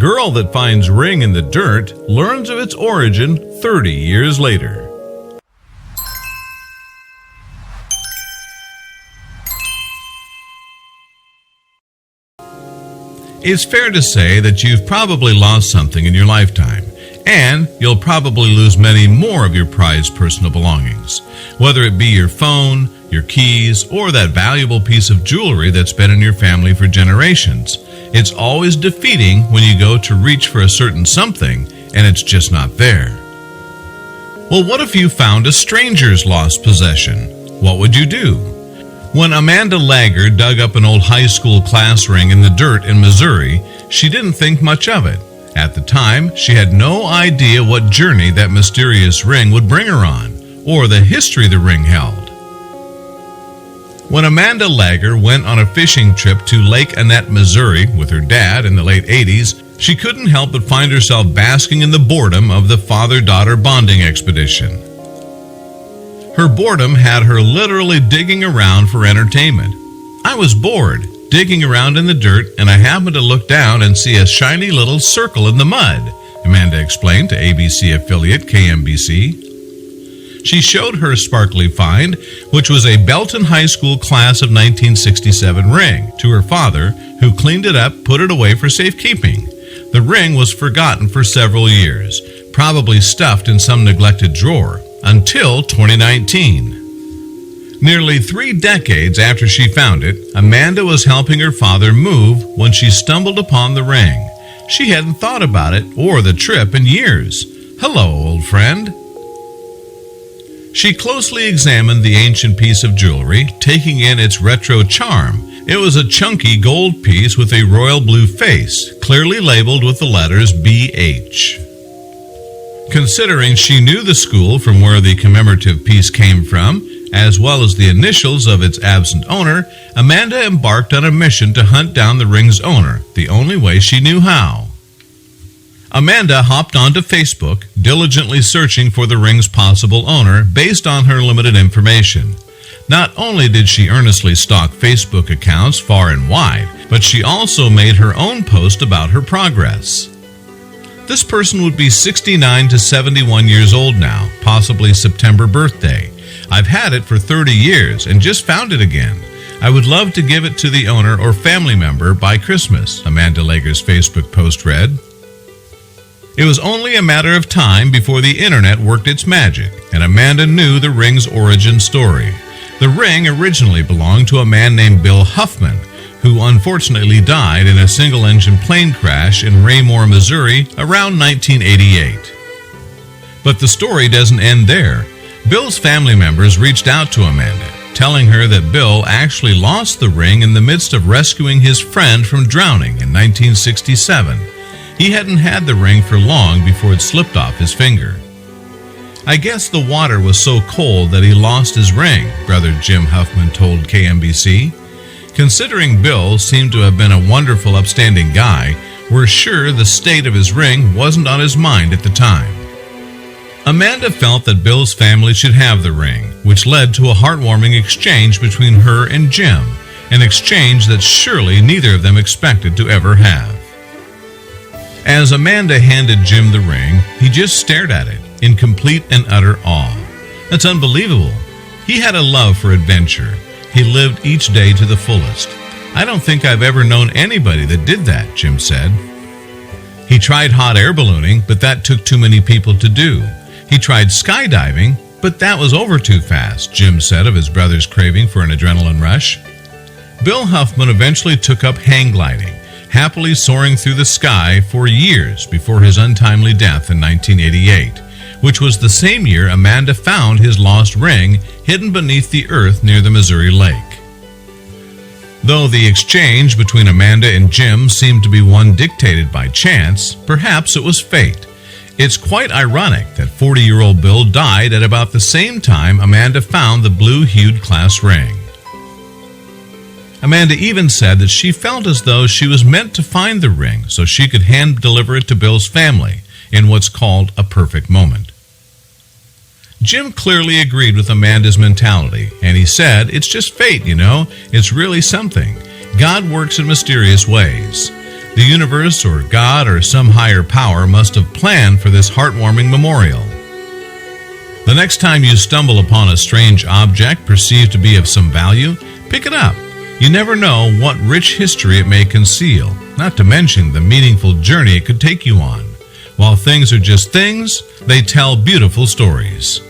Girl that finds ring in the dirt learns of its origin 30 years later. It's fair to say that you've probably lost something in your lifetime, and you'll probably lose many more of your prized personal belongings, whether it be your phone, your keys, or that valuable piece of jewelry that's been in your family for generations. It's always defeating when you go to reach for a certain something and it's just not there. Well, what if you found a stranger's lost possession? What would you do? When Amanda Lager dug up an old high school class ring in the dirt in Missouri, she didn't think much of it. At the time, she had no idea what journey that mysterious ring would bring her on, or the history the ring held. When Amanda Lager went on a fishing trip to Lake Annette, Missouri with her dad in the late 80s, she couldn't help but find herself basking in the boredom of the father-daughter bonding expedition. Her boredom had her literally digging around for entertainment. I was bored, digging around in the dirt, and I happened to look down and see a shiny little circle in the mud, Amanda explained to ABC affiliate KMBC. She showed her sparkly find, which was a Belton High School class of 1967 ring, to her father, who cleaned it up, put it away for safekeeping. The ring was forgotten for several years, probably stuffed in some neglected drawer, until 2019. Nearly 3 decades after she found it, Amanda was helping her father move when she stumbled upon the ring. She hadn't thought about it or the trip in years. Hello, old friend. She closely examined the ancient piece of jewelry, taking in its retro charm. It was a chunky gold piece with a royal blue face, clearly labeled with the letters BH. Considering she knew the school from where the commemorative piece came from, as well as the initials of its absent owner, Amanda embarked on a mission to hunt down the ring's owner, the only way she knew how. Amanda hopped onto Facebook, diligently searching for the ring's possible owner based on her limited information. Not only did she earnestly stalk Facebook accounts far and wide, but she also made her own post about her progress. This person would be 69 to 71 years old now, possibly September birthday. I've had it for 30 years and just found it again. I would love to give it to the owner or family member by Christmas, Amanda Lager's Facebook post read. It was only a matter of time before the internet worked its magic, and Amanda knew the ring's origin story. The ring originally belonged to a man named Bill Huffman, who unfortunately died in a single-engine plane crash in Raymore, Missouri around 1988. But the story doesn't end there. Bill's family members reached out to Amanda, telling her that Bill actually lost the ring in the midst of rescuing his friend from drowning in 1967. He hadn't had the ring for long before it slipped off his finger. I guess the water was so cold that he lost his ring, brother Jim Huffman told KMBC. Considering Bill seemed to have been a wonderful, upstanding guy, we're sure the state of his ring wasn't on his mind at the time. Amanda felt that Bill's family should have the ring, which led to a heartwarming exchange between her and Jim, an exchange that surely neither of them expected to ever have. As Amanda handed Jim the ring, he just stared at it in complete and utter awe. That's unbelievable. He had a love for adventure. He lived each day to the fullest. I don't think I've ever known anybody that did that, Jim said. He tried hot air ballooning, but that took too many people to do. He tried skydiving, but that was over too fast, Jim said of his brother's craving for an adrenaline rush. Bill Huffman eventually took up hang gliding, happily soaring through the sky for years before his untimely death in 1988, which was the same year Amanda found his lost ring hidden beneath the earth near the Missouri Lake. Though the exchange between Amanda and Jim seemed to be one dictated by chance, perhaps it was fate. It's quite ironic that 40-year-old Bill died at about the same time Amanda found the blue-hued class ring. Amanda even said that she felt as though she was meant to find the ring so she could hand-deliver it to Bill's family in what's called a perfect moment. Jim clearly agreed with Amanda's mentality, and he said, "It's just fate, you know. It's really something. God works in mysterious ways. The universe or God or some higher power must have planned for this heartwarming memorial. The next time you stumble upon a strange object perceived to be of some value, pick it up. You never know what rich history it may conceal, not to mention the meaningful journey it could take you on. While things are just things, they tell beautiful stories.